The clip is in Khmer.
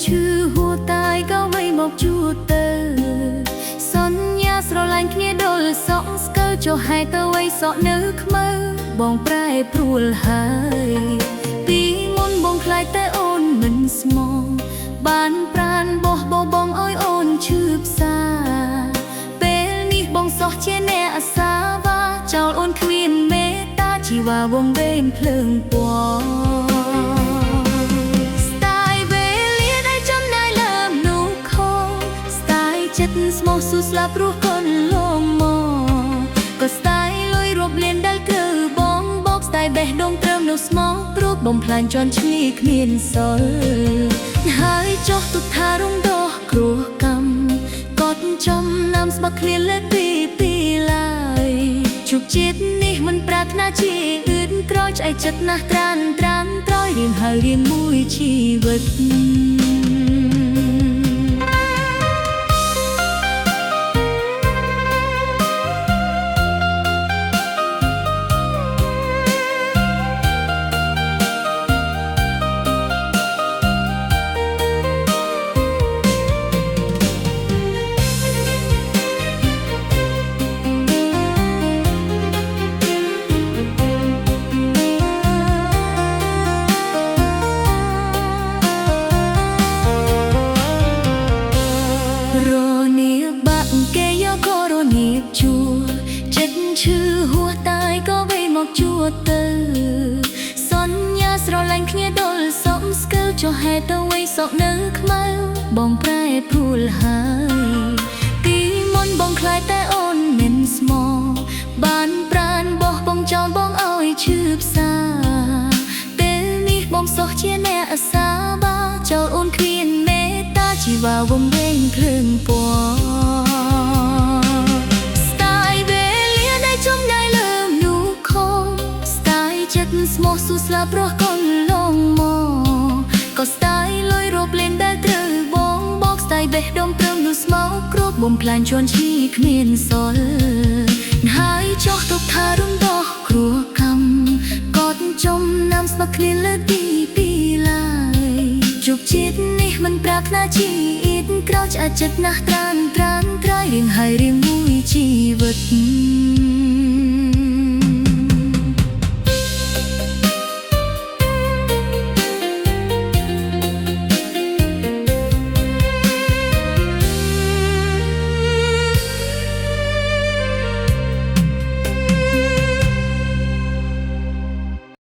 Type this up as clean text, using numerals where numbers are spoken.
ឈឺហួរតាយក៏វៃមកជួតទៅសន្យាស្រឡាញ់គ្នាដុលសក់ស្កើចុះហែទៅវៃសក់នៅខ្មៅបងប្រែព្រួលហើយពីមុនបងខ្លាចតែអូនមិនស្មងបានប្រានបោះបងអើយអូនឈឺផ្សាពេលនេះបងសោះជាអ្នកអាសាវ៉ាចោលអូនគ្មានមេត្តាជីវ៉ាវងវែងភ្លើងពណ៌ស្មោះស៊ូស្លាប់រស់កូនលងមកក៏ស្ដាយលុយរົບលៀនដែលត្រូវបងបោកស្ដាយបេះដូងត្រឹមនៅស្មោះព្រោះបំផ្លាញជន់ឈ្លីគ្មានសល់ហើយចុះទុកថារំដោះគ្រោះកម្មកត់ចំណាំស្បាក់ឃ្លានលើពីឡើយជោគជាតិនេះមិនប្រាថ្នាជាអឿនក្រោយឆ្អែតចិត្តណាស់ត្រានត្រយរៀងហើយរៀងមួយជីវិតឈឺហួរតាយក៏វៃមកជួតទៅសន្យាស្រឡាញ់គ្នាដុលសក់ស្កើចុះហែទៅវៃសក់នៅខ្មៅបងប្រែព្រួលហើយពីមុនបងខ្លាចតែអូនមិនស្មោះបានប្រានបោះបងចោលបងអើយឈឺផ្សាពេលនេះបងសោះជាអ្នកអាសាបាចោលអូនគ្មានមេត្តាជីវ៉ាវងវែងភ្លើងពណ៌ស្មោះស៊ូស្លាប់រស់កូនលងមកក៏ស្ដាយលុយរົບលៀនដែលត្រូវបងបោកស្ដាយបេះដូងព្រមនោះស្មោកគ្របបំផ្លាញជន់ឈ្លីគ្មានសល់ហើយចោះទុកថារំដោះគ្រោះកម្មកត់ចំណាំស្បាក់ឃ្លានលើពីឡើយជោគជាតិនេះមិនប្រាថ្នាជាអៀតក្រោយឆ្អែតចិត្តណាស់ត្រានត្រយរៀងហើយរៀងមួយជីវិត